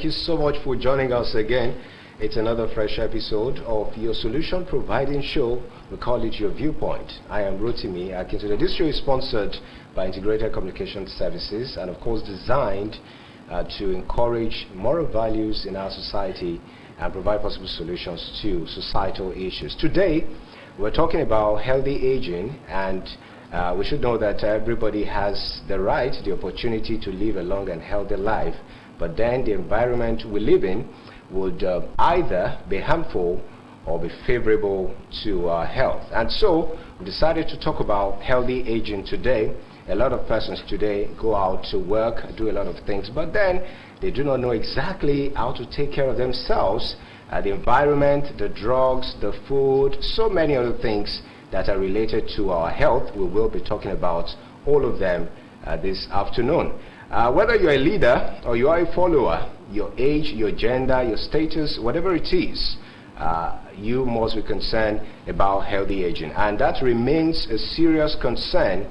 Thank you so much for joining us again. It's another fresh episode of your solution providing show. We call it Your Viewpoint. I am Rotimi Akintunde. This show is sponsored by Integrated Communication Services and of course designed to encourage moral values in our society and provide possible solutions to societal issues. Today, we're talking about healthy aging, and we should know that everybody has the right, the opportunity to live a long and healthy life, but then the environment we live in would either be harmful or be favorable to our health. And so we decided to talk about healthy aging today. A lot of persons today go out to work, do a lot of things, but then they do not know exactly how to take care of themselves, the environment, the drugs, the food, so many other things that are related to our health. We will be talking about all of them this afternoon. Whether you're a leader or you are a follower, your age, your gender, your status, whatever it is, you must be concerned about healthy aging. And that remains a serious concern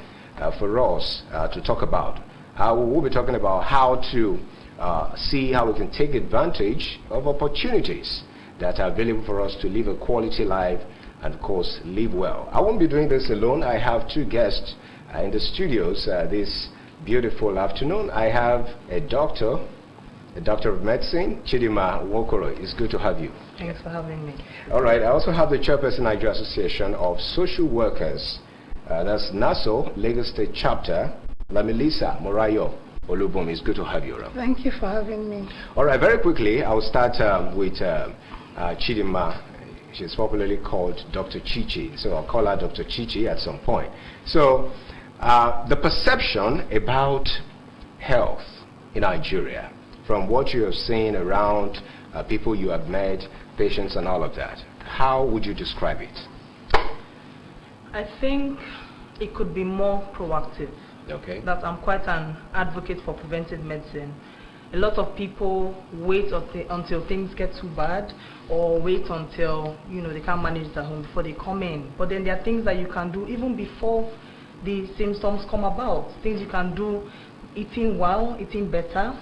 for us to talk about. We will be talking about how to see how we can take advantage of opportunities that are available for us to live a quality life and, of course, live well. I won't be doing this alone. I have two guests in the studios this beautiful afternoon. I have a doctor of medicine, Chidima Nwokoro. It's good to have you. Thanks for having me. All right. I also have the chairperson, Nigeria Association of Social Workers. That's NASO, Lagos State Chapter, Lamilisa Morayo Olubum. It's good to have you around. Thank you for having me. All right. Very quickly, I'll start with Chidima. She's popularly called Dr. Chichi, so I'll call her Dr. Chichi at some point. So, the perception about health in Nigeria, from what you have seen around people you have met, patients and all of that, how would you describe it? I think it could be more proactive. Okay. That I'm quite an advocate for preventive medicine. A lot of people wait until things get too bad, or wait until they can't manage it at home before they come in. But then there are things that you can do even before the symptoms come about. Things you can do: eating well, eating better,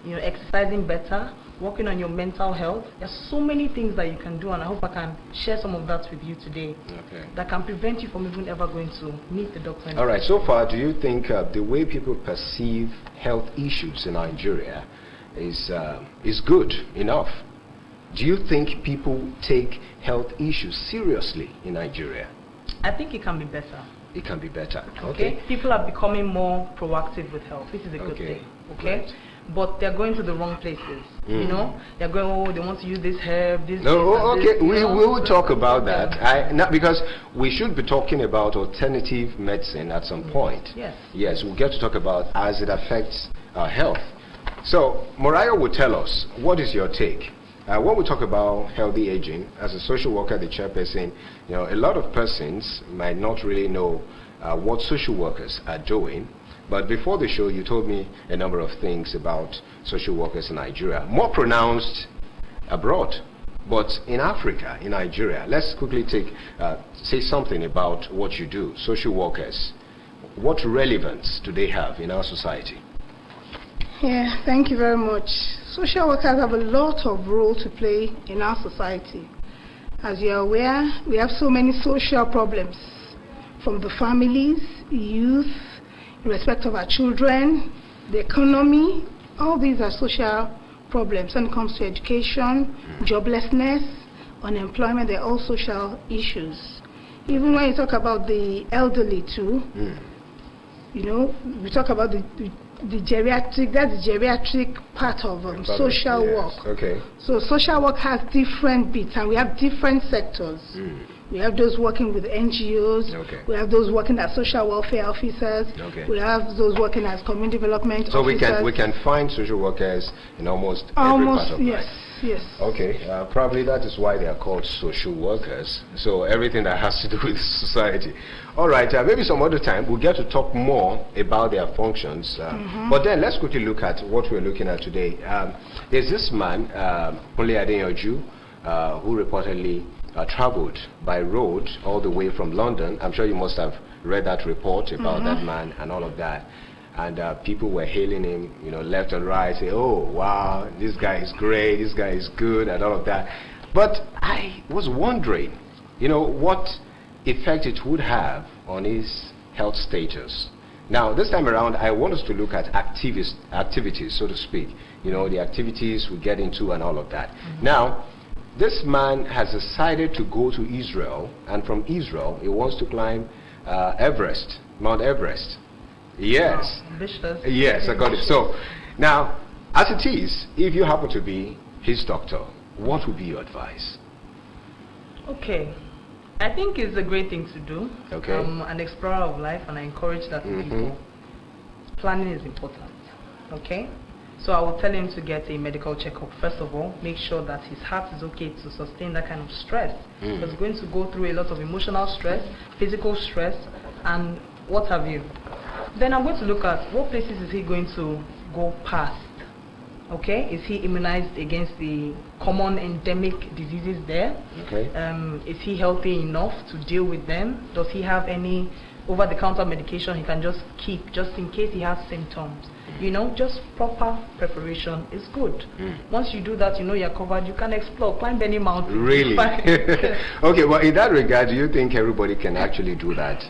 exercising better, working on your mental health. There's so many things that you can do, and I hope I can share some of that with you today. Okay. That can prevent you from even ever going to meet the doctor. All right. So far, do you think the way people perceive health issues in Nigeria is good enough? Do you think people take health issues seriously in Nigeria? I think it can be better. It can be better. Okay. People are becoming more proactive with health. This is a good thing. Okay. Right. But they're going to the wrong places. They're going, they want to use this herb, this. No, this, okay. We will talk about that. Not because we should be talking about alternative medicine at some point. Yes. Yes, we'll get to talk about as it affects our health. So, Morayo will tell us, what is your take? When we talk about healthy aging, as a social worker, the chairperson, a lot of persons might not really know what social workers are doing. But before the show, you told me a number of things about social workers in Nigeria, more pronounced abroad. But in Africa, in Nigeria, let's quickly say something about what you do, social workers. What relevance do they have in our society? Yeah, thank you very much. Social workers have a lot of role to play in our society. As you're aware, we have so many social problems, from the families, youth, in respect of our children, the economy. All these are social problems. When it comes to education, joblessness, unemployment, they're all social issues. Even when you talk about the elderly too, we talk about the geriatric, that's the geriatric part of social work. Okay. So social work has different bits, and we have different sectors. We have those working with NGOs. Okay. We have those working as social welfare officers. Okay. We have those working as community development officers. So we can find social workers in almost every part of life. Yes. Okay, probably that is why they are called social workers. So everything that has to do with society. All right, maybe some other time we'll get to talk more about their functions. But then let's quickly look at what we're looking at today. There's this man, Kunle Adeyanju, who reportedly traveled by road all the way from London. I'm sure you must have read that report about that man and all of that. and people were hailing him, left and right, say, oh, wow, this guy is great, this guy is good, and all of that. But I was wondering, what effect it would have on his health status. Now, this time around, I want us to look at activities, so to speak, the activities we get into and all of that. Now, this man has decided to go to Israel, and from Israel, he wants to climb Everest, Mount Everest. Yes. Wow, ambitious. Yes, I got it. So, now, as it is, if you happen to be his doctor, what would be your advice? Okay. I think it's a great thing to do. Okay. I'm an explorer of life, and I encourage that to people. Planning is important. Okay? So I will tell him to get a medical checkup. First of all, make sure that his heart is okay to sustain that kind of stress. Because he's going to go through a lot of emotional stress, physical stress, and what have you. Then I'm going to look at what places is he going to go past. Okay, is he immunized against the common endemic diseases there? Okay. Is he healthy enough to deal with them? Does he have any over-the-counter medication he can just keep just in case he has symptoms? Just proper preparation is good. Once you do that, you're covered. You can explore, climb any mountain. Really? Okay, well, in that regard, do you think everybody can actually do that?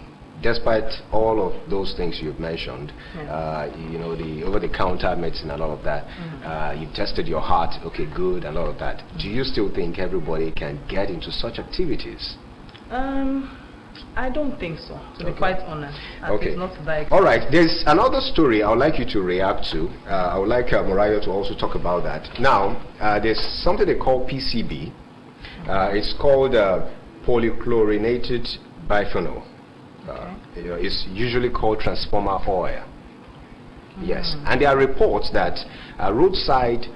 Despite all of those things you've mentioned, the over-the-counter medicine and all of that, you've tested your heart, okay, good, and all of that. Do you still think everybody can get into such activities? I don't think so, to be quite honest. Okay. Not to that all right, there's another story I would like you to react to. I would like Morayo to also talk about that. Now, there's something they call PCB. It's called polychlorinated biphenyl. It's usually called transformer oil. Yes, and there are reports that roadside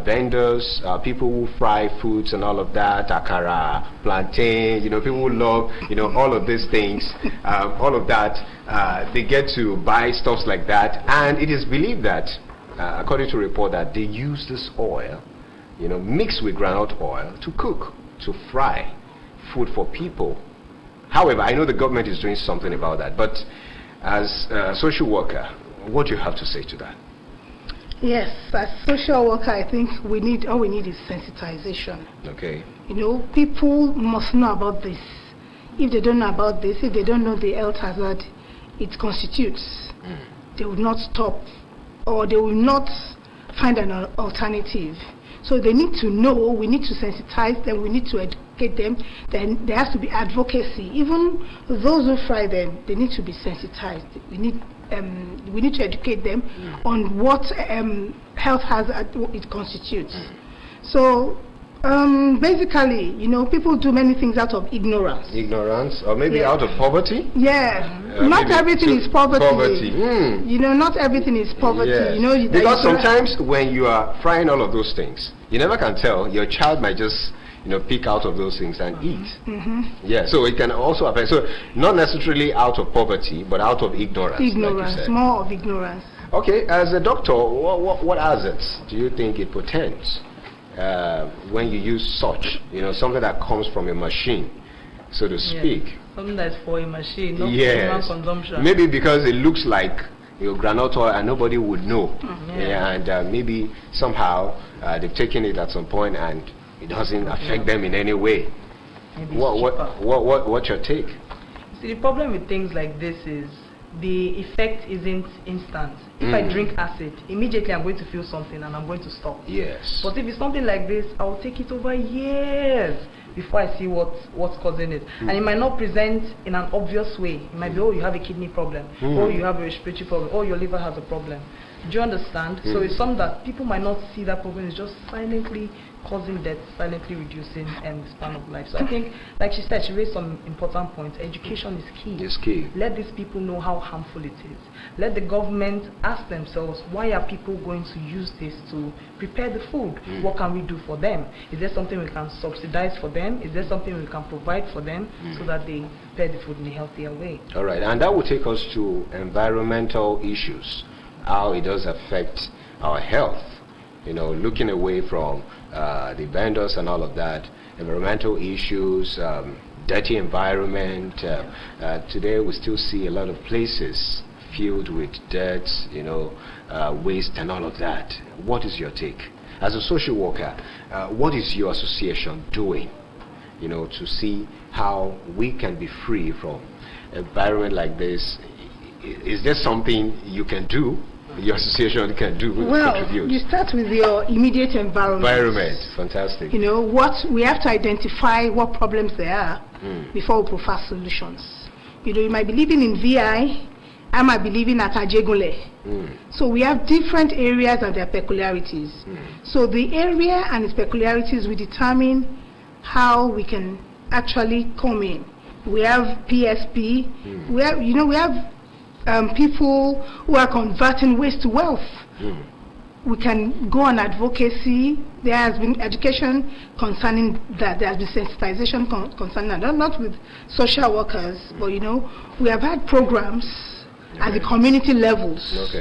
vendors, people who fry foods and all of that, akara, plantain, people who love, all of these things, all of that, they get to buy stuff like that, and it is believed that, according to a report, that they use this oil, mixed with groundnut oil to cook, to fry food for people. However, I know the government is doing something about that, but as a social worker, what do you have to say to that? Yes, as social worker, I think all we need is sensitization. Okay. People must know about this. If they don't know about this, if they don't know the health hazard it constitutes, they will not stop, or they will not find an alternative. So they need to know, we need to sensitize them, we need to educate them, then there has to be advocacy. Even those who fry them, they need to be sensitized. We need to educate them on what health hazard it constitutes. So basically, people do many things out of ignorance. Ignorance, or maybe out of poverty? Yeah, not everything is poverty. Not everything is poverty. Yes. Because sometimes when you are frying all of those things, you never can tell. Your child might just pick out of those things and eat. Yeah, so it can also affect. So not necessarily out of poverty, but out of ignorance. Ignorance, like more of ignorance. Okay, as a doctor, what hazards do you think it portends when you use such, something that comes from a machine, so to speak? Something that's for a machine, not for human consumption. Maybe because it looks like groundnut oil and nobody would know. And maybe somehow they've taken it at some point and it doesn't affect them in any way. What's your take? See, the problem with things like this is the effect isn't instant. If I drink acid, immediately I'm going to feel something and I'm going to stop. Yes. But if it's something like this, I'll take it over years before I see what's causing it. And it might not present in an obvious way. It might be, oh, you have a kidney problem, or you have a respiratory problem, or your liver has a problem. Do you understand? So it's something that people might not see that problem. It's just silently causing death, silently reducing the span of life. So I think, like she said, she raised some important points. Education is key. It's key. Let these people know how harmful it is. Let the government ask themselves, why are people going to use this to prepare the food? What can we do for them? Is there something we can subsidize for them? Is there something we can provide for them so that they prepare the food in a healthier way? All right, and that will take us to environmental issues, how it does affect our health. Looking away from the vendors and all of that, environmental issues, dirty environment. Today we still see a lot of places filled with dirt, waste and all of that. What is your take? As a social worker, what is your association doing, to see how we can be free from an environment like this? Is there something you can do, your association can do to contribute? You start with your immediate environment. Fantastic. What we have to identify what problems there are before we provide solutions. You might be living in VI, I might be living at Ajegule. So we have different areas and their peculiarities. So the area and its peculiarities will determine how we can actually come in. We have PSP. We have people who are converting waste to wealth. We can go on advocacy. There has been education concerning that. There has been sensitization concerning that. Not with social workers, but we have had programs at the community levels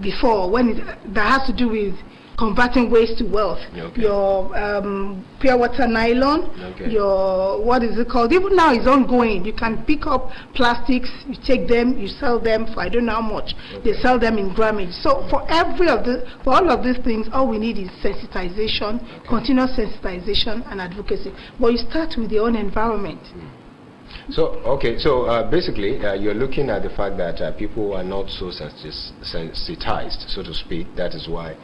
before that has to do with converting waste to wealth. Your pure water nylon, your, what is it called? Even now it's ongoing. You can pick up plastics, you take them, you sell them for I don't know how much. They sell them in grammage. So for all of these things, all we need is sensitization, continuous sensitization and advocacy. But you start with your own environment. So basically, you're looking at the fact that people are not so sensitized, so to speak. That is why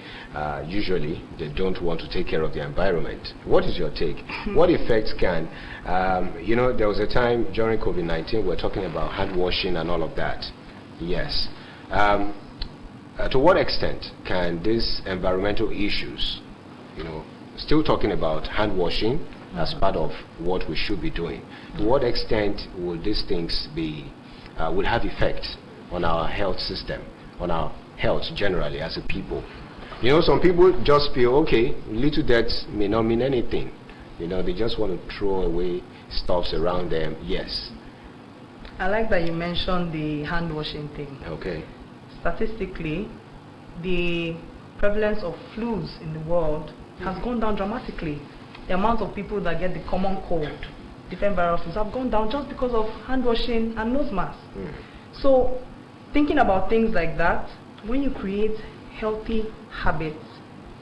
usually they don't want to take care of the environment. What is your take? What effects can, there was a time during COVID-19 we were talking about hand washing and all of that. Yes. To what extent can these environmental issues, still talking about hand washing as part of what we should be doing, to what extent will these things will have effect on our health system, on our health generally as a people? Some people just feel, okay, little dirt may not mean anything. They just want to throw away stuffs around them. Yes. I like that you mentioned the hand washing thing. Okay. Statistically, the prevalence of flus in the world has gone down dramatically. The amount of people that get the common cold, different viruses, have gone down just because of hand washing and nose masks. So, thinking about things like that, when you create healthy habits,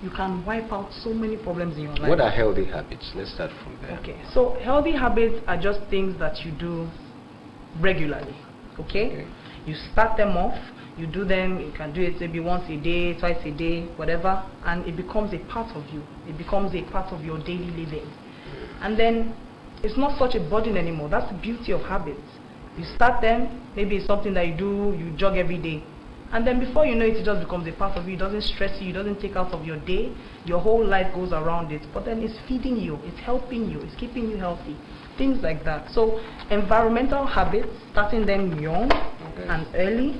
you can wipe out so many problems in your life. What are healthy habits? Let's start from there. Okay, so healthy habits are just things that you do regularly. Okay? You start them off. You do them, you can do it maybe once a day, twice a day, whatever, and it becomes a part of you. It becomes a part of your daily living. And then it's not such a burden anymore. That's the beauty of habits. You start them, maybe it's something that you do, you jog every day. And then before you know it, it just becomes a part of you. It doesn't stress you, it doesn't take out of your day. Your whole life goes around it. But then it's feeding you, it's helping you, it's keeping you healthy. Things like that. So environmental habits, starting them young and early,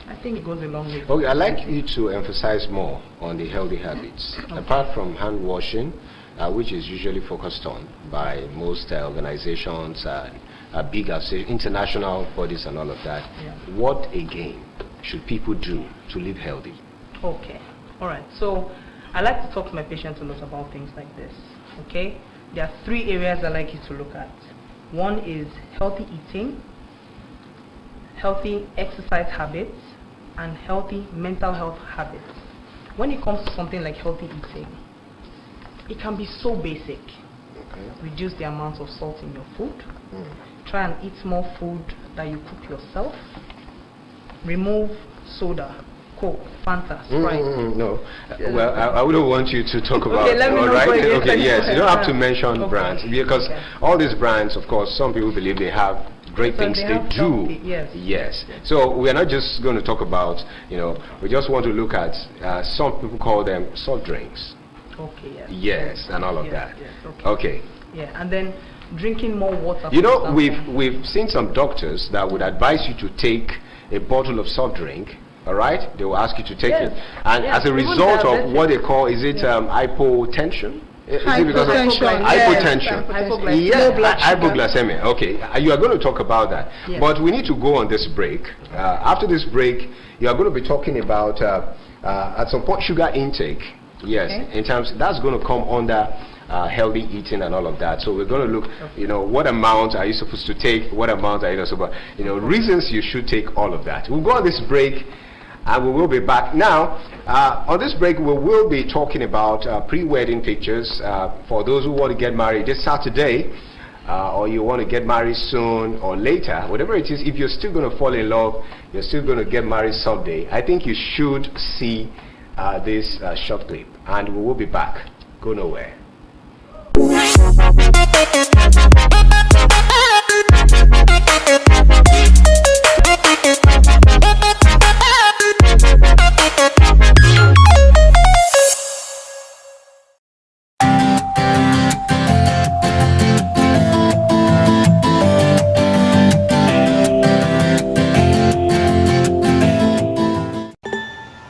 I think it goes a long way. Okay, I'd like you to emphasize more on the healthy habits. Apart from hand washing, which is usually focused on by most organizations, big international bodies and all of that, what again should people do to live healthy? Okay, all right. So I like to talk to my patients a lot about things like this. Okay, there are 3 areas I like you to look at. One is healthy eating, healthy exercise habits, and healthy mental health habits. When it comes to something like healthy eating, it can be so basic. Reduce the amount of salt in your food. Try and eat more food that you cook yourself. Remove soda, Coke, Fanta, Sprite. No. Well, I wouldn't want you to talk about let me know. Okay, yes. You don't have to mention brands, because all these brands, of course, some people believe they have great things they do. Yes. So we are not just going to talk about, we just want to look at, some people call them soft drinks. Okay, yes. And all of that. Yes, okay. Yeah, and then drinking more water. We've seen some doctors that would advise you to take a bottle of soft drink. All right, they will ask you to take it, and as a result of what they call, is it hypotension? Is it because of hypotension? Hypoglycemia. Okay, you are going to talk about that, but we need to go on this break. After this break, you are going to be talking about at some point sugar intake. Yes, in terms that's going to come under healthy eating and all of that. So we're going to look, what amount are you supposed to take, what amount are you not supposed, reasons you should take all of that. We'll go on this break and we will be back. Now, on this break, we will be talking about pre-wedding pictures for those who want to get married this Saturday, or you want to get married soon or later, whatever it is. If you're still going to fall in love, you're still going to get married someday, I think you should see this short clip, and we will be back. Go nowhere.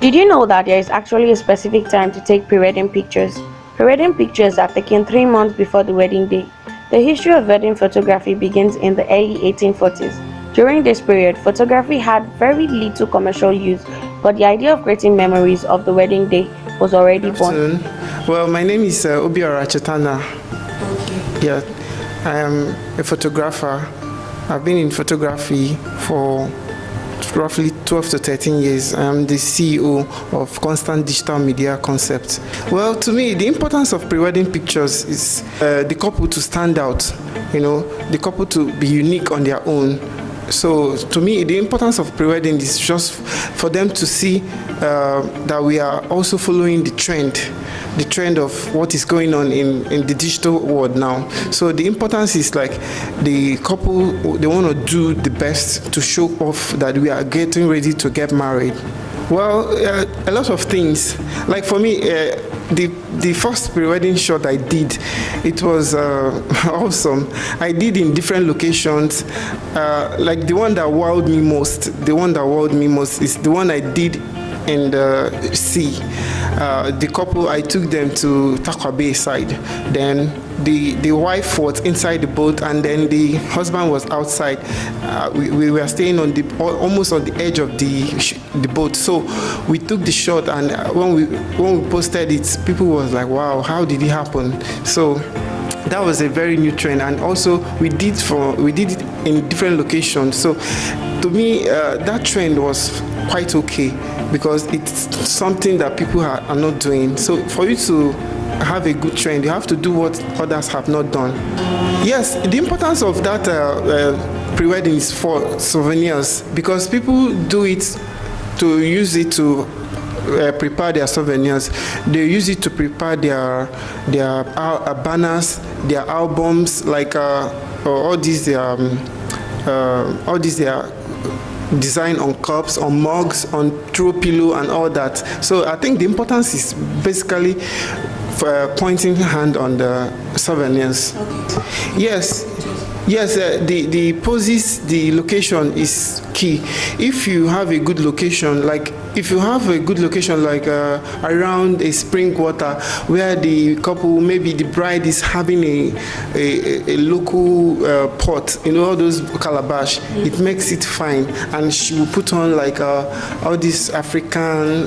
Did you know that there is actually a specific time to take pre-wedding pictures? Pre-wedding pictures are taken 3 months before the wedding day. The history of wedding photography begins in the early 1840s. During this period, photography had very little commercial use, but the idea of creating memories of the wedding day was already born. Well, my name is Obiora Chetana. Yeah, I am a photographer. I've been in photography for roughly 12 to 13 years. I'm the CEO of Constant Digital Media Concept. Well, to me, the importance of pre-wedding pictures is the couple to stand out, the couple to be unique on their own. So to me, the importance of pre-wedding is just for them to see that we are also following the trend of what is going on in the digital world now. So the importance is like the couple, they want to do the best to show off that we are getting ready to get married. Well, a lot of things. Like for me, the first pre-wedding shot I did, it was awesome. I did in different locations. Like the one that wowed me most is the one I did in the sea. The couple, I took them to Takwa Bay side. Then the wife was inside the boat, and then the husband was outside. We were staying on almost on the edge of the boat. So we took the shot, and when we posted it, people was like, "Wow, how did it happen?" So that was a very new trend, and also we did it in different locations. So to me, that trend was quite okay because it's something that people are not doing. So for you to have a good trend, you have to do what others have not done. Yes, the importance of that pre-wedding is for souvenirs, because people do it to use it to prepare their souvenirs. They use it to prepare their banners, their albums, like all these design on cups, on mugs, on throw pillow, and all that. So I think the importance is basically pointing hand on the souvenirs. Okay. Yes, the poses, the location is key. If you have a good location, like around a spring water where the couple, maybe the bride is having a local pot, all those calabash, it makes it fine, and she will put on like all these African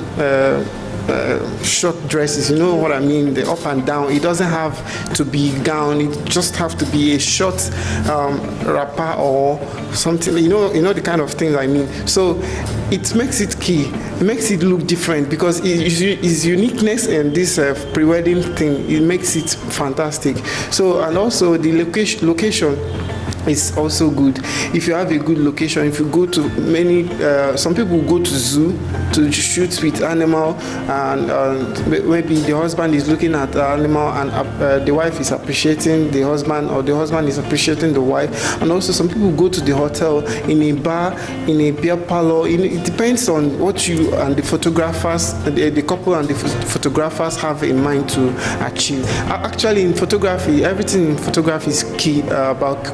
short dresses, you know what I mean, the up and down. It doesn't have to be gown, it just have to be a short wrapper or something, you know the kind of thing I mean. So it makes it key, it makes it look different, because its uniqueness in this pre-wedding thing, it makes it fantastic. So, and also the location is also good. If you have a good location, if you go to many, some people go to zoo to shoot with animal, and maybe the husband is looking at the animal, and the wife is appreciating the husband, or the husband is appreciating the wife. And also some people go to the hotel, in a bar, in a beer parlor. It depends on what you and the photographers, the couple and the photographers have in mind to achieve. Actually, in photography, everything in photography is key about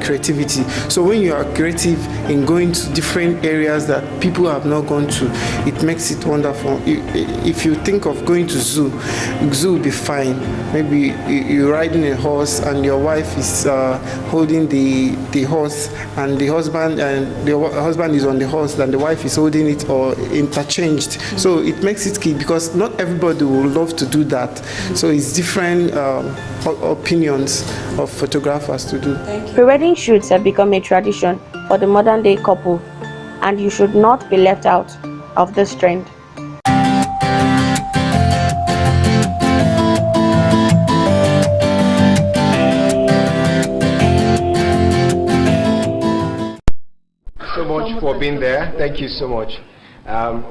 creativity. So when you are creative in going to different areas that people have not gone to, it makes it wonderful. If you think of going to zoo will be fine. Maybe you're riding a horse and your wife is holding the horse, and the husband is on the horse and the wife is holding it, or interchanged. So it makes it key, because not everybody will love to do that. So it's different opinions of photographers to do. Pre-wedding shoots have become a tradition for the modern day couple, and you should not be left out of this trend. So much for being there. Thank you so much.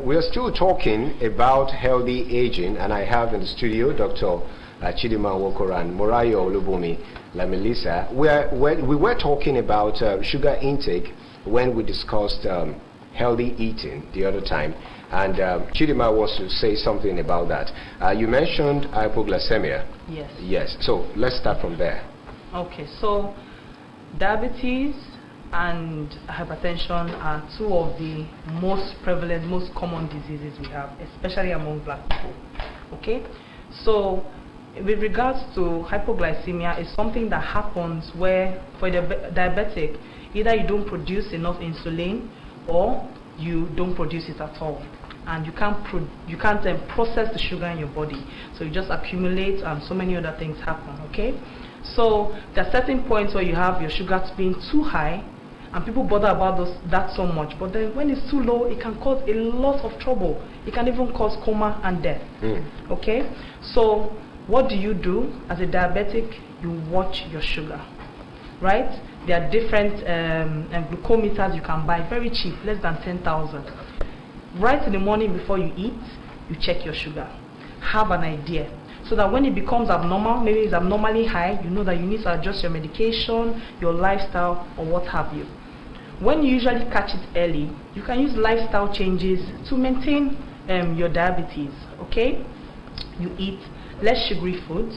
We are still talking about healthy aging, and I have in the studio Dr. Chidima Nwokoro and Morayo Olubumi Lamilisa. We were talking about sugar intake when we discussed healthy eating the other time, and Chidima was to say something about that. You mentioned hypoglycemia. Yes. Yes. So let's start from there. Okay, so diabetes and hypertension are two of the most prevalent, most common diseases we have, especially among black people. Okay, so with regards to hypoglycemia, it's something that happens where for the diabetic, either you don't produce enough insulin or you don't produce it at all, and you can't process the sugar in your body, so you just accumulate, and so many other things happen. Okay, so there are certain points where you have your sugar being too high, and people bother about that so much, but then when it's too low, it can cause a lot of trouble. It can even cause coma and death. Okay, so what do you do as a diabetic? You watch your sugar, right? There are different glucometers you can buy, very cheap, less than 10,000. Right in the morning before you eat, you check your sugar. Have an idea, so that when it becomes abnormal, maybe it's abnormally high, you know that you need to adjust your medication, your lifestyle, or what have you. When you usually catch it early, you can use lifestyle changes to maintain your diabetes. Okay, you eat less sugary foods,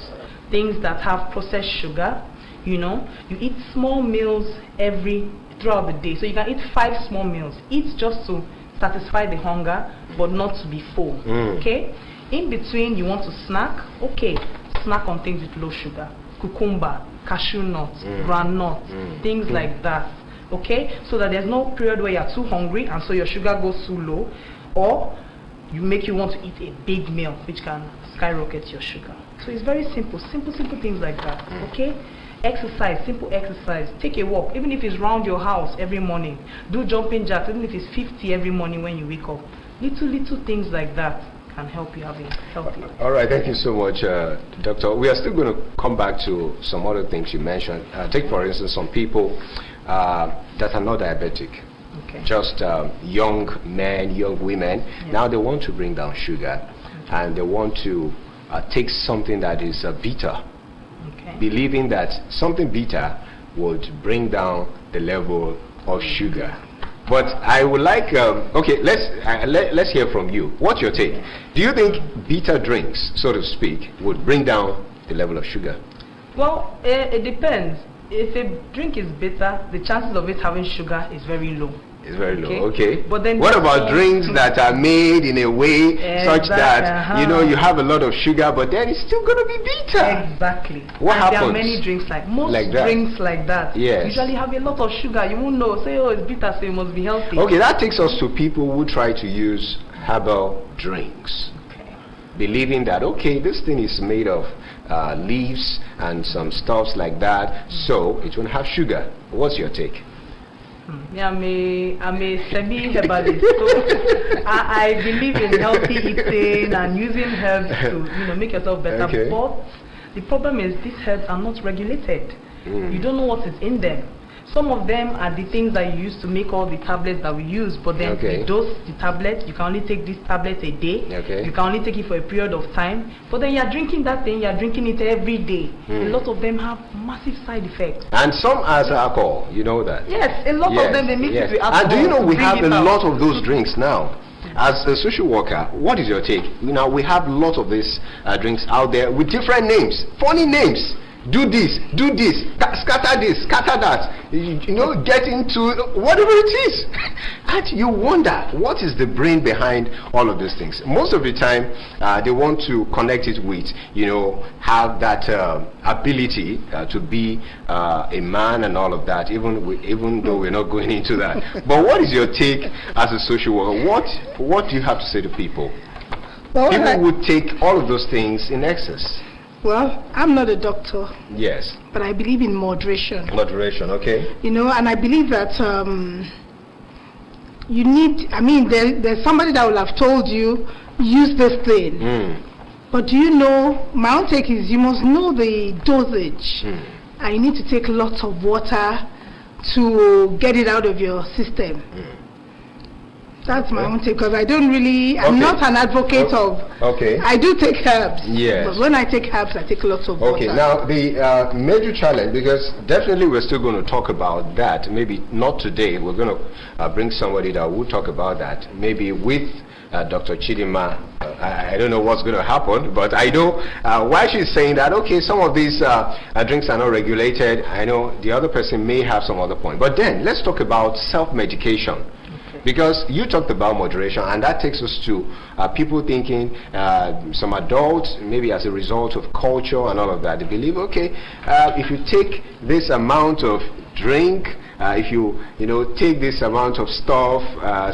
things that have processed sugar. You eat small meals throughout the day. So you can eat 5 small meals. Eat just to satisfy the hunger, but not to be full. Okay. In between, you want to snack. Okay, snack on things with low sugar, cucumber, cashew nuts, groundnut, things like that. Okay, so that there's no period where you're too hungry and so your sugar goes too low, or you want to eat a big meal which can skyrocket your sugar. So it's very simple things like that. Okay, exercise, simple exercise. Take a walk, even if it's round your house every morning. Do jumping jacks, even if it's 50 every morning when you wake up. Little things like that can help you having healthy. All right, thank you so much, Doctor. We are still going to come back to some other things you mentioned. Take, for instance, some people that are not diabetic. Okay. Just young men, young women. Yeah. Now they want to bring down sugar, and they want to take something that is bitter, believing that something bitter would bring down the level of sugar. But I would like, okay, let's hear from you. What's your take? Do you think bitter drinks, so to speak, would bring down the level of sugar? Well, it depends. If a drink is bitter, the chances of it having sugar is very low. It's very low, okay. But then what about drinks that are made in a way such that, you have a lot of sugar, but then it's still going to be bitter? Exactly. What happens? There are many drinks drinks like that. Yes. Usually have a lot of sugar. You won't know. Say, oh, it's bitter, so it must be healthy. Okay, that takes us to people who try to use herbal drinks. Okay. Believing that, okay, this thing is made of leaves and some stuffs like that, so it won't have sugar. What's your take? Yeah, I'm a semi-herbalist, so I believe in healthy eating and using herbs to make yourself better. Okay. But the problem is these herbs are not regulated. You don't know what is in them. Some of them are the things that you use to make all the tablets that we use, but then the dose, the tablet, you can only take this tablet a day. You can only take it for a period of time. But then you're drinking that thing, you're drinking it every day. A lot of them have massive side effects. And some as alcohol, you know that? Yes, a lot of them, they mix it with alcohol. And do you know we have a lot of those drinks now? As a social worker, what is your take? We have a lot of these drinks out there with different names, funny names. do this, scatter this, scatter that, get into whatever it is. And you wonder, what is the brain behind all of these things? Most of the time, they want to connect it with, have that ability to be a man and all of that, even though we're not going into that. But what is your take as a social worker? What do you have to say to people? Well, People would take all of those things in excess. Well, I'm not a doctor. Yes. But I believe in moderation. Moderation, okay. And I believe that you need, there's somebody that will have told you, use this thing. But do you know, my own take is you must know the dosage. And you need to take lots of water to get it out of your system. That's my own take, because I don't really, I'm not an advocate of, I do take herbs. Yes. But when I take herbs, I take lots of water. Okay, now the major challenge, because definitely we're still going to talk about that, maybe not today, we're going to bring somebody that will talk about that, maybe with Dr. Chidima. I don't know what's going to happen, but I know why she's saying that, okay, some of these drinks are not regulated. I know the other person may have some other point. But then, let's talk about self-medication. Because you talked about moderation, and that takes us to people thinking, some adults, maybe as a result of culture and all of that, they believe, okay, if you take this amount of drink, if you take this amount of stuff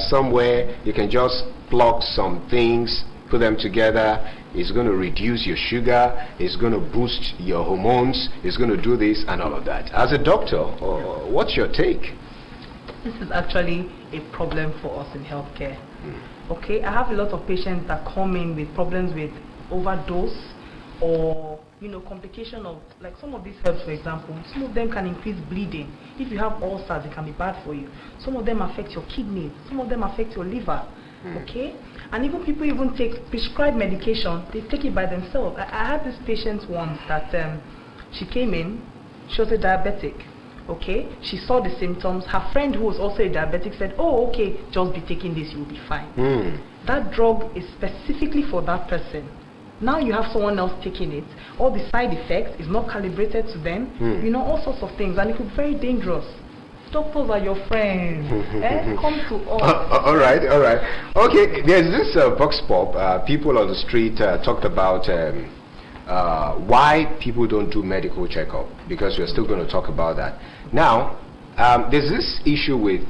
somewhere, you can just pluck some things, put them together. It's going to reduce your sugar, it's going to boost your hormones, it's going to do this and all of that. As a doctor, what's your take? This is actually a problem for us in healthcare. Okay, I have a lot of patients that come in with problems with overdose or complication of, like some of these herbs, for example. Some of them can increase bleeding. If you have ulcers, it can be bad for you. Some of them affect your kidneys. Some of them affect your liver. Okay, and even people take prescribed medication. They take it by themselves. I had this patient once that she came in. She was a diabetic. Okay, she saw the symptoms. Her friend, who was also a diabetic, said, oh, okay, just be taking this, you'll be fine. That drug is specifically for that person. Now you have someone else taking it. All the side effects is not calibrated to them. All sorts of things, and it could be very dangerous. Doctors are your friends. Come to us. All right. Okay, there's this vox pop. People on the street talked about why people don't do medical checkup, because we're still going to talk about that. Now, there's this issue with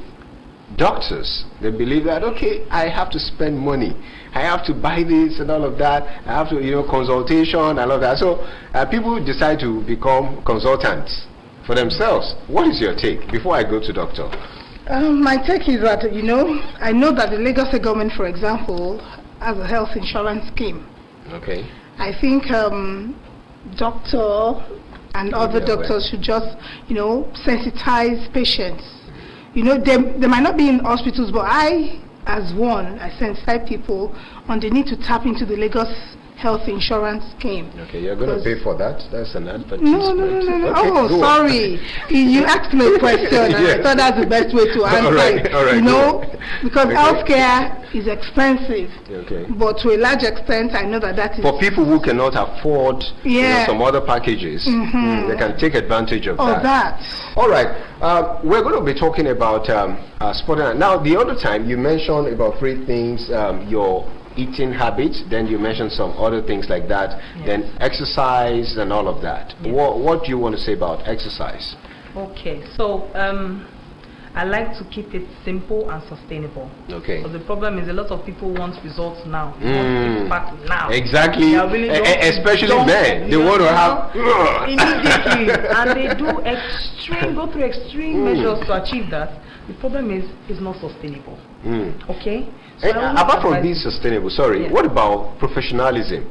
doctors. They believe that, okay, I have to spend money, I have to buy this and all of that, I have to, consultation and all of that. So people decide to become consultants for themselves. What is your take before I go to doctor? My take is that, I know that the Lagos government, for example, has a health insurance scheme. Okay. I think doctor and other doctors should just, sensitize patients. They might not be in hospitals, but I sensitize people on the need to tap into the Lagos health insurance scheme. Okay, you're going to pay for that? That's an advertisement. No. Okay, sorry. You asked me a question, and I thought that's the best way to answer all right, because healthcare is expensive. Okay. But to a large extent, I know that is... For people who cannot afford some other packages, they can take advantage of that. All right. We're going to be talking about sport. Now, the other time, you mentioned about 3 things, your eating habits, then you mentioned some other things like that, then exercise and all of that. What do you want to say about exercise? Okay, so I like to keep it simple and sustainable. Okay. Because the problem is a lot of people want results now. They want impact now. Exactly. Really especially men. They want to have immediately, and they go through extreme measures to achieve that. The problem is it's not sustainable. Okay. So apart from being sustainable, what about professionalism?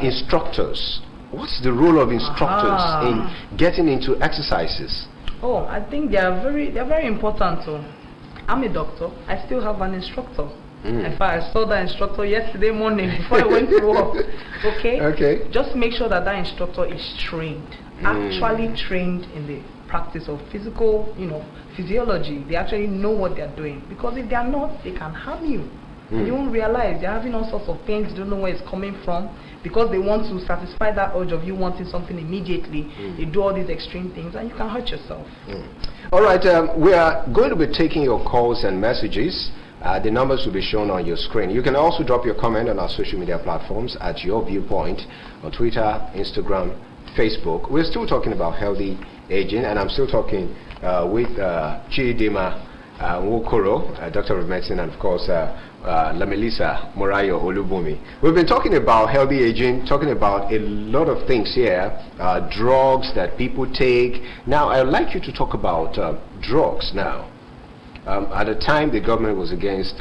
Instructors. What's the role of instructors in getting into exercises? Oh, I think they're very important too. I'm a doctor. I still have an instructor. In fact, I saw that instructor yesterday morning before I went to work. Okay. Just make sure that instructor is trained, actually trained in the practice of physiology. They actually know what they're doing, because if they are not, they can harm you. And you won't realize you're having all sorts of pains, you don't know where it's coming from, because they want to satisfy that urge of you wanting something immediately. They do all these extreme things, and you can hurt yourself. All right, we are going to be taking your calls and messages. The numbers will be shown on your screen. You can also drop your comment on our social media platforms at Your Viewpoint on Twitter, Instagram, Facebook. We're still talking about healthy aging, and I'm still talking with Chidima Nwokoro, Doctor of Medicine, and of course Lamelisa Morayo Olubumi. We've been talking about healthy aging, talking about a lot of things here, drugs that people take. Now, I'd like you to talk about drugs now. At the time, the government was against,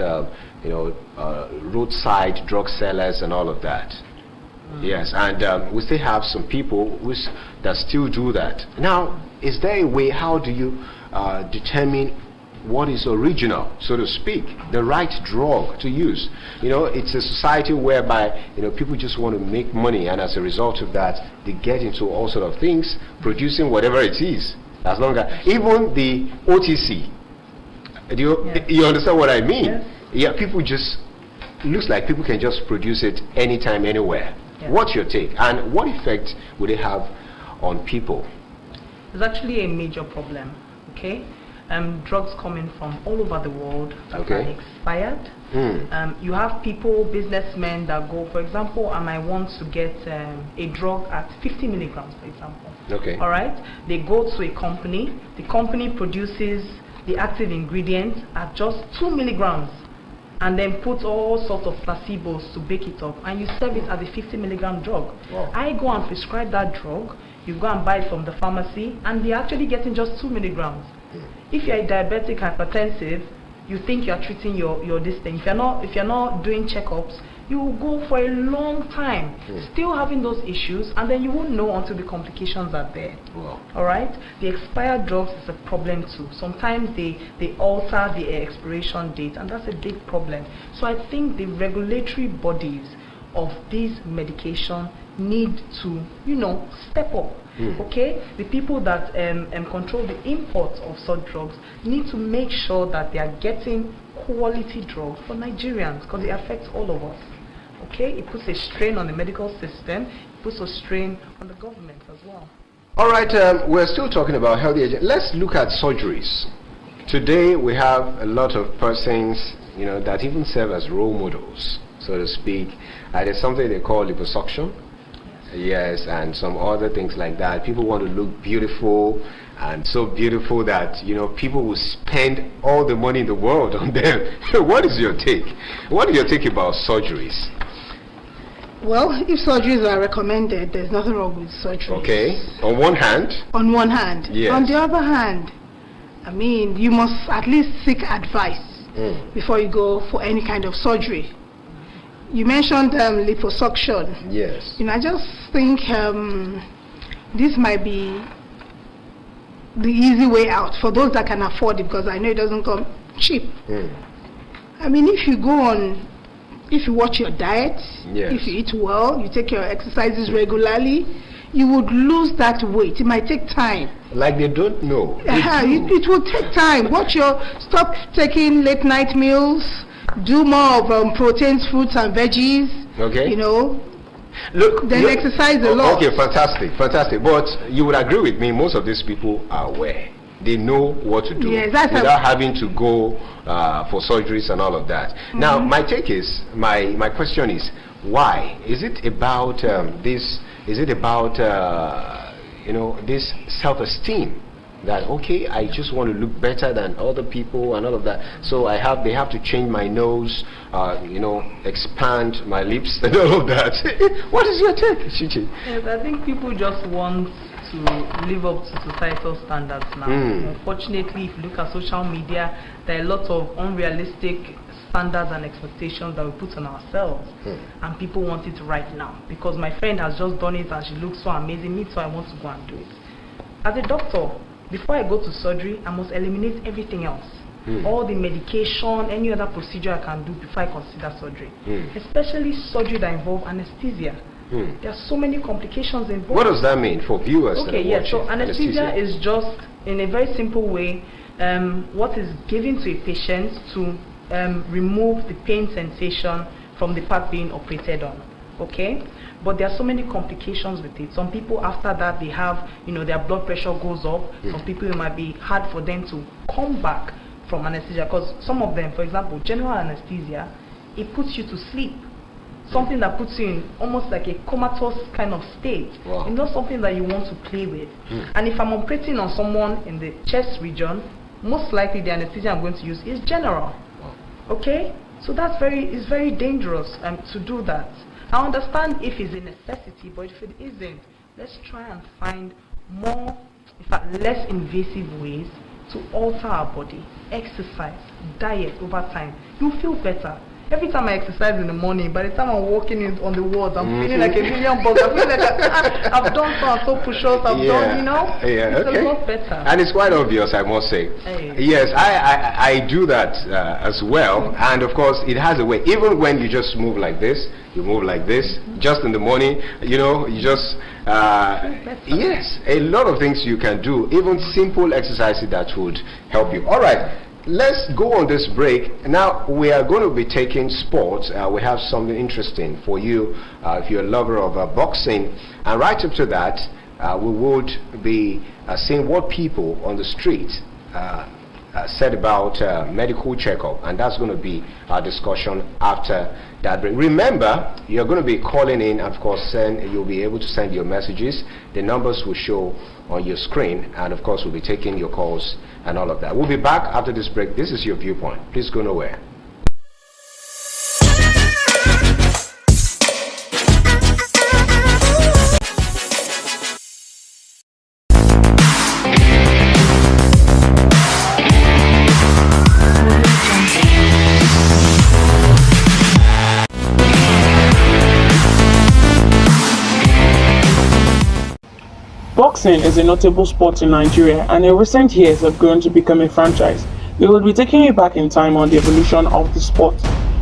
roadside drug sellers and all of that. Yes, and we still have some people that still do that. Now, is there a way, how do you determine what is original, so to speak, the right drug to use? It's a society whereby, people just want to make money, and as a result of that, they get into all sort of things, producing whatever it is. As long as, even the OTC, you understand what I mean? Yes. Yeah, people just, looks like people can just produce it anytime, anywhere. Yeah. What's your take, and what effect would it have on people? It's actually a major problem, okay? Drugs coming from all over the world that are expired. You have people, businessmen that go, for example, I might want to get a drug at 50 milligrams, for example. Okay. All right. They go to a company. The company produces the active ingredient at just 2 milligrams, and then put all sorts of placebos to bake it up, and you serve it as a 50 milligram drug. Wow. I go and prescribe that drug. You go and buy it from the pharmacy, and they're actually getting just 2 milligrams. If you're a diabetic hypertensive, you think you're treating your this thing. If you're not doing checkups, you will go for a long time still having those issues, and then you won't know until the complications are there. Wow. All right. The expired drugs is a problem too. Sometimes they alter the expiration date, and that's a big problem. So I think the regulatory bodies of this medication need to step up. Okay, the people that control the import of such drugs need to make sure that they are getting quality drugs for Nigerians, because it affects all of us. Okay, it puts a strain on the medical system, it puts a strain on the government as well. All right, we're still talking about healthy aging. Let's look at surgeries. Today we have a lot of persons, that even serve as role models, so to speak. There's something they call liposuction. Yes, and some other things like that. People want to look beautiful, and so beautiful that people will spend all the money in the world on them. What is your take? What is your take about surgeries? Well, if surgeries are recommended, there's nothing wrong with surgeries. Okay. On one hand. On one hand. Yes. On the other hand, you must at least seek advice before you go for any kind of surgery. You mentioned liposuction. Yes. I just think this might be the easy way out for those that can afford it, because I know it doesn't come cheap. If you watch your diet, if you eat well, you take your exercises regularly, you would lose that weight. It might take time. Like they don't know. It will take time. Stop taking late night meals. Do more of proteins, fruits and veggies. Okay. Look, then exercise a lot. Okay, fantastic. But you would agree with me, most of these people are aware. They know what to do without having to go for surgeries and all of that. Now, my take is, my question is, why? Is it about this? Is it about this self-esteem? That I just want to look better than other people and all of that, so they have to change my nose, expand my lips and all of that. What is your take, Chichi? Yes, I think people just want to live up to societal standards now. Unfortunately, if you look at social media, there are a lot of unrealistic standards and expectations that we put on ourselves, and people want it right now. Because my friend has just done it and she looks so amazing, me too, I want to go and do it. As a doctor, before I go to surgery, I must eliminate everything else. All the medication, any other procedure I can do before I consider surgery. Especially surgery that involves anesthesia. There are so many complications involved. What does that mean for viewers? So anesthesia is just, in a very simple way, what is given to a patient to remove the pain sensation from the part being operated on. Okay, but there are so many complications with it. Some people after that they have, their blood pressure goes up. Some people, it might be hard for them to come back from anesthesia, because some of them, for example, general anesthesia, it puts you to sleep. Something that puts you in almost like a comatose kind of state. Wow. It's not something that you want to play with. And if I'm operating on someone in the chest region, most likely the anesthesia I'm going to use is general. Wow. Okay, so it's very dangerous to do that. I understand if it's a necessity, but if it isn't, let's try and find more, in fact, less invasive ways to alter our body. Exercise, diet over time. You'll feel better. Every time I exercise in the morning, by the time I'm walking on the wards, I'm feeling like a million bucks. I feel like I've done so push-ups, I've done, Yeah, it's okay. a lot better. And it's quite obvious, I must say. Hey. Yes, I do that as well. And of course, it has a way. Even when you just move like this, you move like this, just in the morning, you just... yes, a lot of things you can do, even simple exercises that would help you. All right. Let's go on this break. Now we are going to be taking sports. We have something interesting for you if you're a lover of boxing. And right up to that, we would be seeing what people on the street said about medical checkup. And that's going to be our discussion after that break. Remember, you're going to be calling in. Of course, you'll be able to send your messages. The numbers will show on your screen. And of course, we'll be taking your calls and all of that. We'll be back after this break. This is Your Viewpoint. Please go nowhere. Boxing is a notable sport in Nigeria and in recent years have grown to become a franchise. We will be taking you back in time on the evolution of the sport.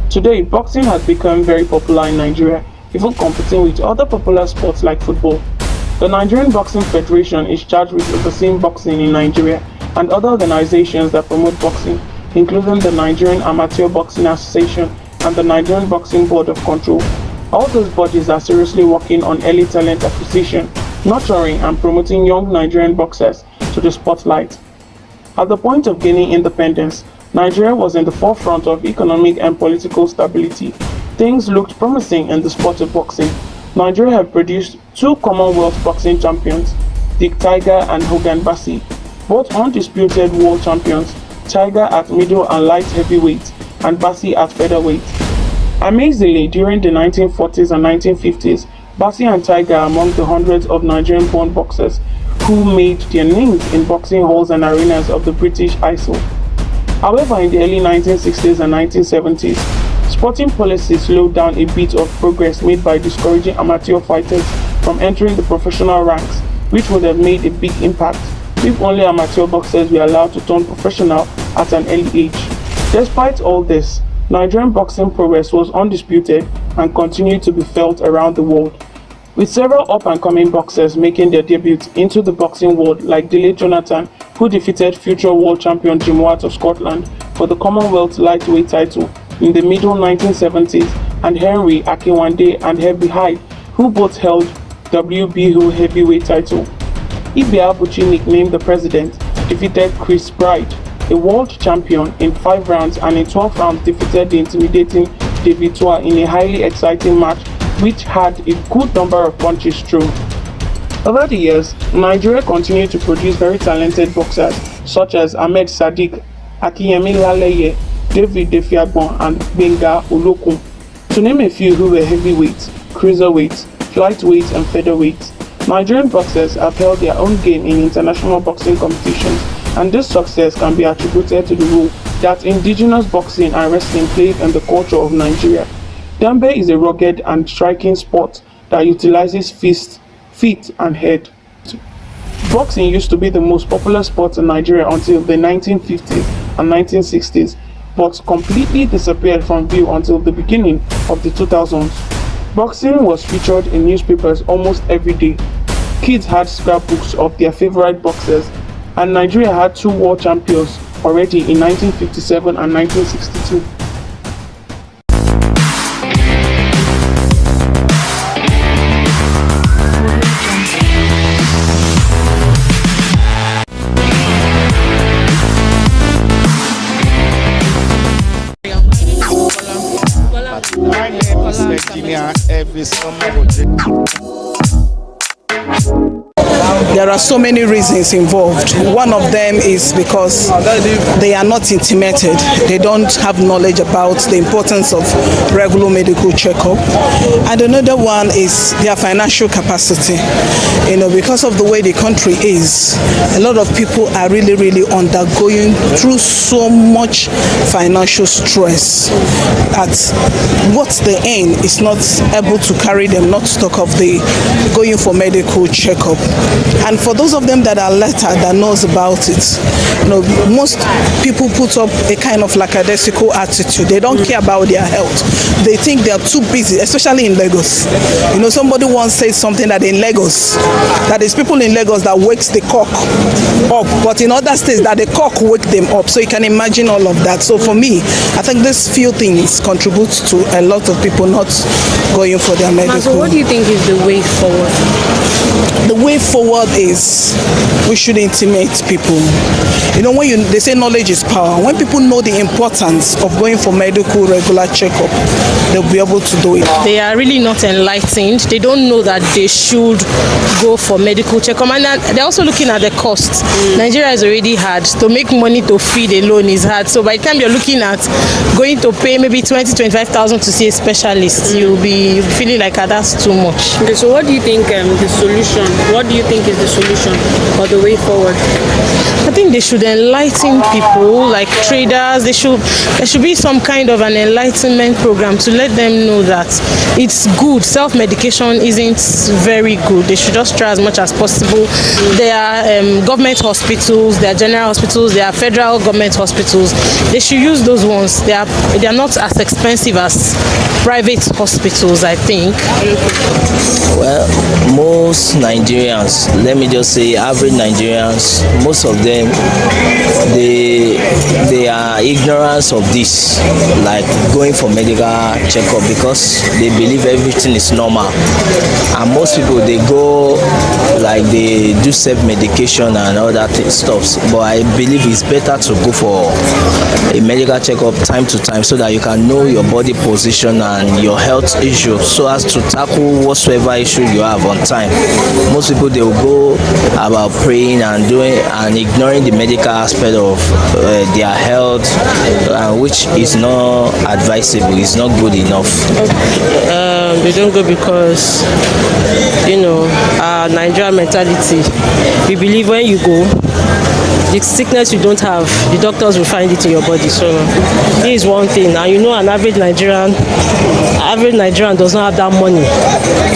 Today, boxing has become very popular in Nigeria, even competing with other popular sports like football. The Nigerian Boxing Federation is charged with overseeing boxing in Nigeria and other organizations that promote boxing, including the Nigerian Amateur Boxing Association and the Nigerian Boxing Board of Control. All those bodies are seriously working on early talent acquisition, nurturing and promoting young Nigerian boxers to the spotlight. At the point of gaining independence, Nigeria was in the forefront of economic and political stability. Things looked promising in the sport of boxing. Nigeria had produced 2 Commonwealth boxing champions, Dick Tiger and Hogan Bassi, both undisputed world champions, Tiger at middle and light heavyweight and Bassi at featherweight. Amazingly, during the 1940s and 1950s, Bassi and Tiger are among the hundreds of Nigerian-born boxers who made their names in boxing halls and arenas of the British Isle. However, in the early 1960s and 1970s, sporting policy slowed down a bit of progress made by discouraging amateur fighters from entering the professional ranks, which would have made a big impact if only amateur boxers were allowed to turn professional at an early age. Despite all this, Nigerian boxing progress was undisputed and continued to be felt around the world, with several up-and-coming boxers making their debut into the boxing world like Dele Jonathan, who defeated future world champion Jim Watt of Scotland for the Commonwealth lightweight title in the middle 1970s, and Henry Akinwande and Herbie Hyde, who both held WBO heavyweight title. Ibe Abuchi, nicknamed the President, defeated Chris Pride, a world champion, in 5 rounds and in 12 rounds defeated the intimidating David Tua in a highly exciting match which had a good number of punches thrown. Over the years, Nigeria continued to produce very talented boxers such as Ahmed Sadiq, Akiyemi Laleye, David Defiagbon and Benga Olokun, to name a few who were heavyweights, cruiserweights, lightweights and featherweights. Nigerian boxers have held their own game in international boxing competitions, and this success can be attributed to the role that indigenous boxing and wrestling played in the culture of Nigeria. Dambe is a rugged and striking sport that utilizes fists, feet and head. Boxing used to be the most popular sport in Nigeria until the 1950s and 1960s, but completely disappeared from view until the beginning of the 2000s. Boxing was featured in newspapers almost every day. Kids had scrapbooks of their favorite boxers, and Nigeria had 2 world champions already in 1957 and 1962. My name is Virginia. Every summer we drink. There are so many reasons involved. One of them is because they are not intimated. They don't have knowledge about the importance of regular medical checkup. And another one is their financial capacity. Because of the way the country is, a lot of people are really undergoing through so much financial stress that what's the end is not able to carry them, not to talk of the going for medical checkup. And for those of them that are lettered, that knows about it, most people put up a kind of lackadaisical attitude. They don't care about their health. They think they are too busy, especially in Lagos. Somebody once said something that in Lagos, that is people in Lagos that wakes the cock up, but in other states that the cock wake them up. So you can imagine all of that. So for me, I think these few things contribute to a lot of people not going for their medical. So what do you think is the way forward? The way forward is we should intimate people. When they say knowledge is power, when people know the importance of going for medical regular checkup, they'll be able to do it. They are really not enlightened. They don't know that they should go for medical checkup, and they're also looking at the cost. Nigeria is already hard. To make money to feed alone is hard. So by the time you're looking at going to pay maybe 20,000-25,000 to see a specialist, you'll be feeling like that's too much. Okay, so what do you think the solution? What do you think is the solution or the way forward? I think they should enlighten people, like traders. There should be some kind of an enlightenment program to let them know that it's good. Self-medication isn't very good. They should just try as much as possible. There are government hospitals, there are general hospitals, there are federal government hospitals. They should use those ones. They are not as expensive as private hospitals, I think. Well, most Nigerians, let me just say average Nigerians, most of them, they are ignorant of this, like going for medical checkup, because they believe everything is normal. And most people, they go like they do self-medication and all that stuff. But I believe it's better to go for a medical checkup time to time, so that you can know your body position and your health issue, so as to tackle whatsoever issue you have on time. Most people, they will go about praying and doing and ignoring the medical aspect of their health, which is not advisable. It's not good enough. They don't go because our Nigerian mentality, we believe when you go, the sickness you don't have, the doctors will find it in your body. So this is one thing. And an average Nigerian does not have that money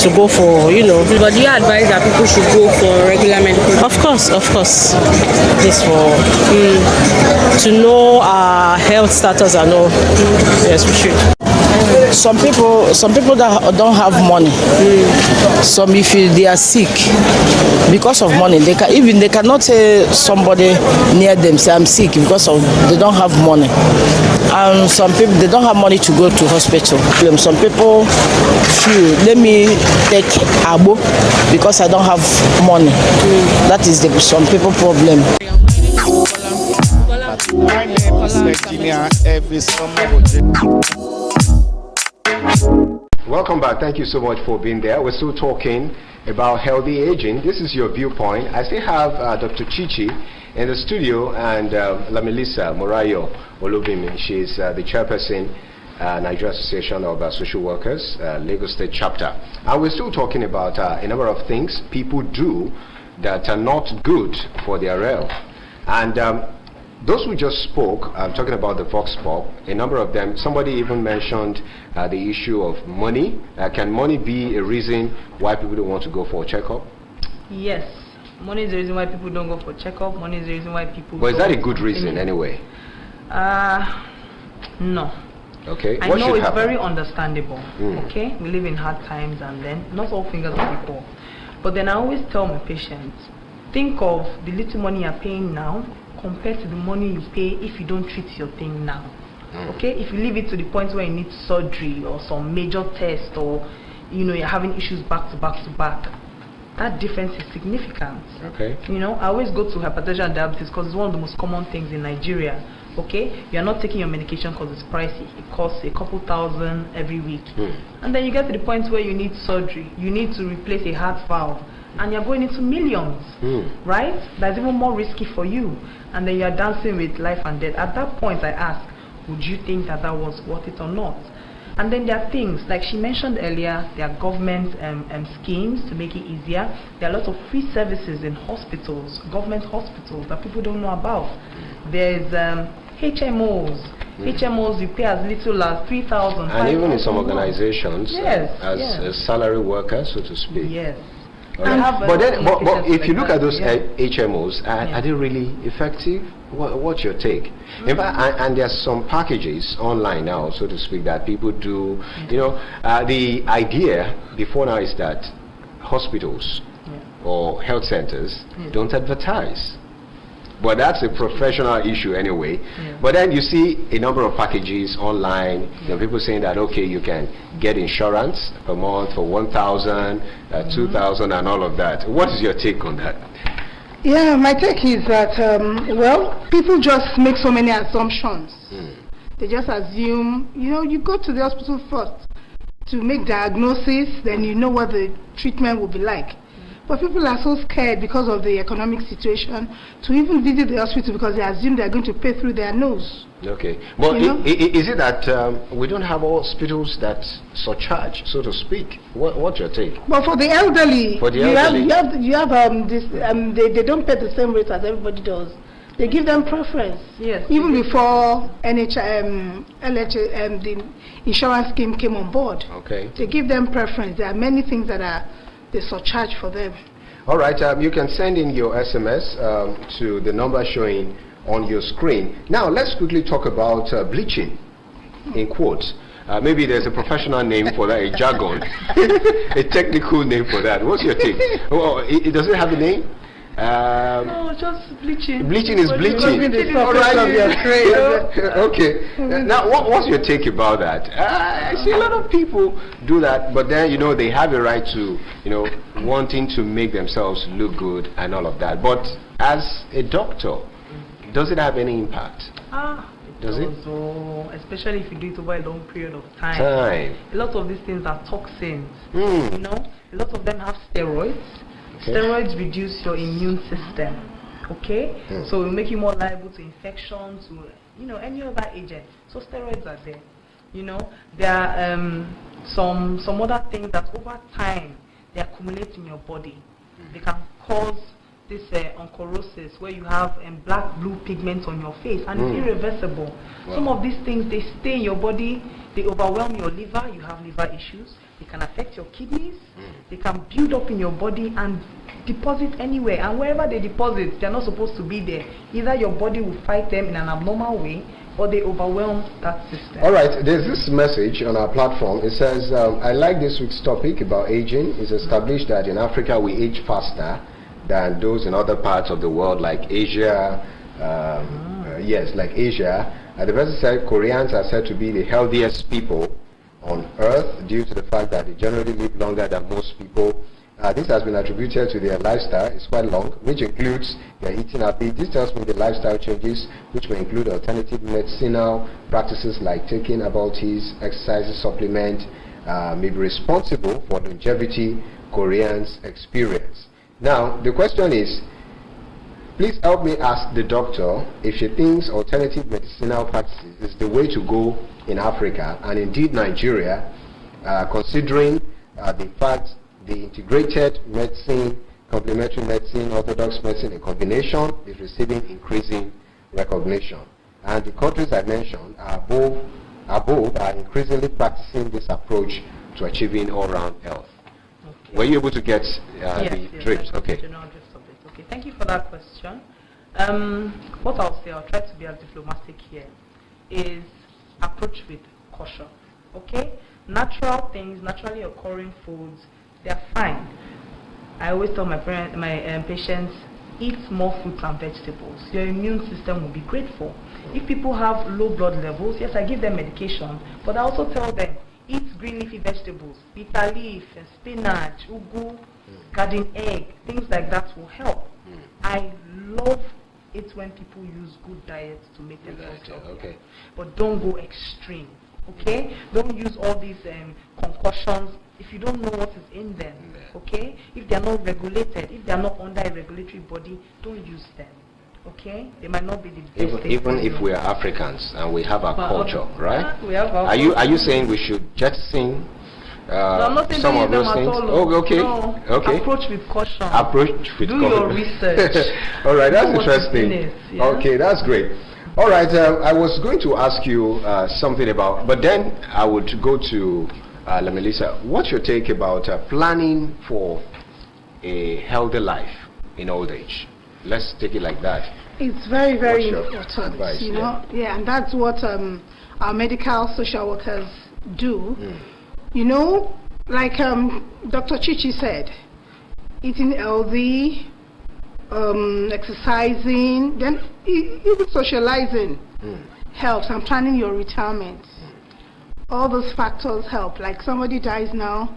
to go for, But do you advise that people should go for regular medical? Of course. This to know our health status and all. Yes, we should. Some people that don't have money, some if they are sick because of money, they cannot say somebody near them say I'm sick because they don't have money. And some people, they don't have money to go to hospital. Some people feel, let me take Abo because I don't have money. That is some people problem. My name is Virginia. Every summer we drink. Welcome back. Thank you so much for being there. We're still talking about healthy aging. This is your viewpoint. I still have Dr. Chichi in the studio and Lamelisa Morayo Olubimi. She's the chairperson, Nigeria Association of Social Workers, Lagos State Chapter. And we're still talking about a number of things people do that are not good for their health. And those who just spoke, I'm talking about the Vox Pop, a number of them, somebody even mentioned the issue of money. Can money be a reason why people don't want to go for a checkup? Yes. Money is the reason why people don't go for checkup. Money is the reason why people But is that a good reason anyway? No. Okay. I what know should it's happen? very understandable. Okay? We live in hard times, and then not all fingers are equal. But then I always tell my patients, think of the little money you're paying now compared to the money you pay if you don't treat your thing now. Okay, if you leave it to the point where you need surgery or some major test, or you're having issues back to back to back, that difference is significant. Okay. I always go to hypertension and diabetes because it's one of the most common things in Nigeria. Okay, you're not taking your medication because it's pricey. It costs a couple thousand every week. And then you get to the point where you need surgery. You need to replace a heart valve, and you're going into millions, right? That's even more risky for you. And then you're dancing with life and death. At that point, I ask, would you think that was worth it or not? And then there are things, like she mentioned earlier, there are government schemes to make it easier. There are lots of free services in hospitals, government hospitals, that people don't know about. There's HMOs. HMOs, you pay as little as 3,000. And even in some organizations, as salary workers, so to speak. Yes. But if you look at those HMOs, are they really effective? What's your take? In fact, and there's some packages online now, so to speak, that people do. The idea before now is that hospitals or health centers don't advertise. But that's a professional issue anyway. But then you see a number of packages online. There are people saying that, okay, you can get insurance per month for 1,000, 2,000 and all of that. What is your take on that? Yeah, my take is that, people just make so many assumptions. They just assume, you go to the hospital first to make diagnosis, then you know what the treatment will be like. But people are so scared because of the economic situation to even visit the hospital because they assume they are going to pay through their nose. Okay. But is it that we don't have hospitals that surcharge, so to speak? What's your take? But for the elderly, you have this. They don't pay the same rate as everybody does. They give them preference. Yes. Even before the insurance scheme came on board. Okay. They give them preference. There are many things that they surcharge for them. All right. You can send in your SMS to the number showing on your screen. Now let's quickly talk about bleaching, in quotes. Maybe there's a professional name for that, a jargon, a technical name for that. What's your take? Does it have a name? No, just bleaching. Bleaching is bleaching. All right. Okay. Now, what's your take about that? I see a lot of people do that, but then they have a right to wanting to make themselves look good and all of that. But as a doctor, does it have any impact? Does it? Especially if you do it over a long period of time. A lot of these things are toxins. A lot of them have steroids. Okay. Steroids reduce your immune system. Okay? So it will make you more liable to infections, to any other agent. So steroids are there. There are some other things that over time they accumulate in your body. They can cause this oncolosis, where you have black-blue pigments on your face, and it's irreversible. Some of these things, they stay in your body, they overwhelm your liver, you have liver issues, they can affect your kidneys, they can build up in your body and deposit anywhere, and wherever they deposit, they're not supposed to be there. Either your body will fight them in an abnormal way, or they overwhelm that system. All right, there's this message on our platform. It says, I like this week's topic about aging. It's established that in Africa we age faster than those in other parts of the world, like Asia. Like Asia. The person said Koreans are said to be the healthiest people on earth due to the fact that they generally live longer than most people. This has been attributed to their lifestyle. It's quite long, which includes their eating habits. This tells me the lifestyle changes, which may include alternative medicinal practices like taking herbal teas, exercise supplement, may be responsible for longevity Koreans experience. Now, the question is, please help me ask the doctor if she thinks alternative medicinal practices is the way to go in Africa and indeed Nigeria, considering the fact the integrated medicine, complementary medicine, orthodox medicine in combination is receiving increasing recognition. And the countries I mentioned are increasingly practicing this approach to achieving all-round health. Okay. Were you able to get the drift? Okay. Okay, thank you for that question. What I'll say, I'll try to be as diplomatic here, is approach with caution. Okay? Natural things, naturally occurring foods, they're fine. I always tell my patients, eat more fruits and vegetables. Your immune system will be grateful. If people have low blood levels, yes, I give them medication, but I also tell them, eat green leafy vegetables, bitter leaf, spinach, ugu, garden egg, things like that will help. I love it when people use good diets to make themselves healthy. Okay. But don't go extreme. Okay? Don't use all these concoctions if you don't know what is in them. Okay? If they are not regulated, if they are not under a regulatory body, don't use them. Okay? They might not be the best. Even if we are Africans and we have our culture, right? We have our Are you saying we should jettison no, I'm not saying some of those things? Oh, okay. No. Okay. Approach with caution. Approach with caution. Do your research. All right, that's Know what interesting. is, yeah? Okay, that's great. All right, I was going to ask you something about, but then I would go to Melissa. What's your take about planning for a healthy life in old age? Let's take it like that. It's very, very What's your important. advice? You know, and that's what our medical social workers do. You know, like Dr. Chichi said, eating healthy, exercising, then even socializing helps, and planning your retirement. All those factors help. Like somebody dies now,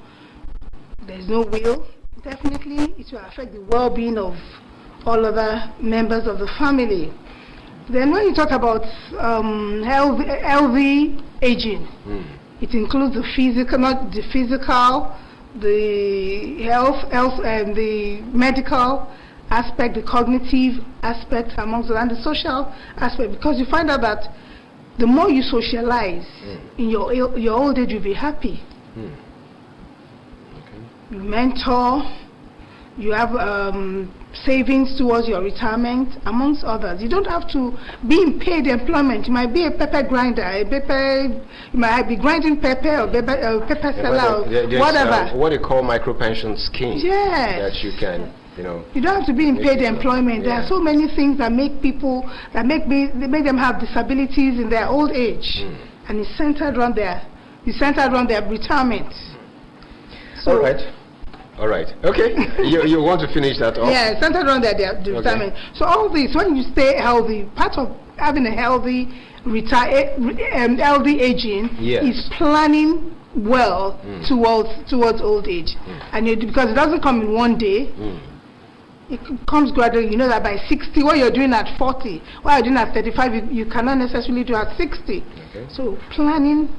there's no will, definitely it will affect the well-being of all other members of the family. Then when you talk about healthy aging, it includes the physical, not the physical, the health, and the medical aspect, the cognitive aspect, amongst them, and the social aspect. Because you find out that the more you socialize in your old age, you'll be happy. You mentor, you have savings towards your retirement, amongst others. You don't have to be in paid employment. You might be a pepper grinder, you might be grinding pepper or pepper seller or whatever. What they call micro pension schemes. Yes. That you can, you know. You don't have to be in paid employment. Yeah. There are so many things that make people, that make them have disabilities in their old age, and it's centered around their retirement. So, all right. All right. Okay. you want to finish that off? Yeah, centered around their retirement. So all this, when you stay healthy, part of having a healthy healthy aging is planning well towards old age, and because it doesn't come in one day. It comes gradually. You know that by 60, what you're doing at 40, what you're doing at 35, you cannot necessarily do at 60. Okay. So planning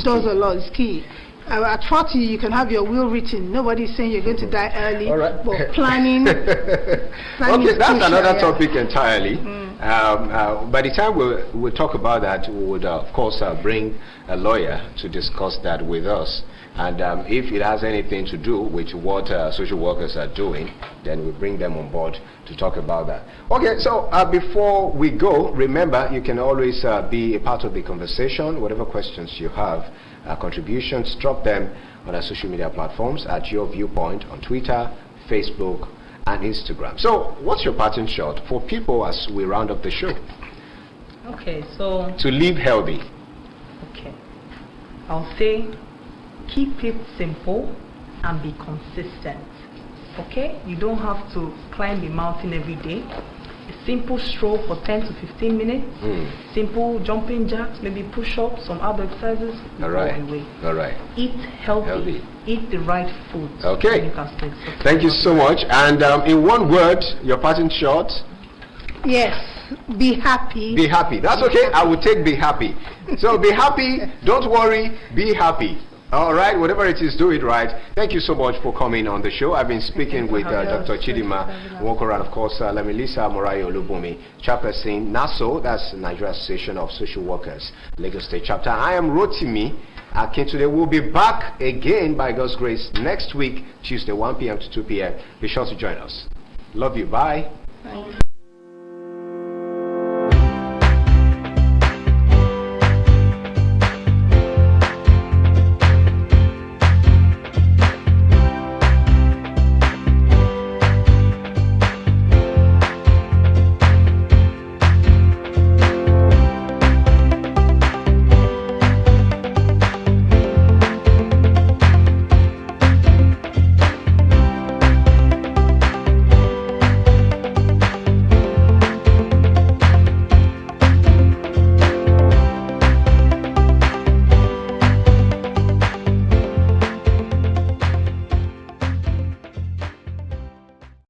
does a lot. It's key. At 40, you can have your will written. Nobody's saying you're going to die early. All right. But planning. Okay, that's another topic entirely. By the time we'll talk about that, we would, of course, bring a lawyer to discuss that with us. And if it has anything to do with what social workers are doing, then we'll bring them on board to talk about that. Okay, so before we go, remember, you can always be a part of the conversation. Whatever questions you have, contributions, drop them on our social media platforms at Your Viewpoint on Twitter, Facebook, and Instagram. So, what's your parting shot for people as we round up the show? Okay, so to live healthy. Okay, I'll say keep it simple and be consistent. Okay, you don't have to climb the mountain every day. A simple stroll for 10 to 15 minutes, simple jumping jacks, maybe push-ups, some other exercises. All right. All right. Eat healthy. Eat the right food. Okay. You can stay successful. Thank you so much. And in one word, your parting shot. Yes. Be happy. Be happy. That's okay. I will take be happy. So be happy. Don't worry. Be happy. All right, whatever it is, do it right. Thank you so much for coming on the show. I've been speaking with Dr. Chidima Nwokoro, and of course, Melissa Morayo Olubumi, chairperson NASO, that's Nigeria Association of Social Workers, Lagos State Chapter. I am Rotimi Akintunde. We'll be back again, by God's grace, next week, Tuesday, 1 p.m. to 2 p.m. Be sure to join us. Love you. Bye. Thank you.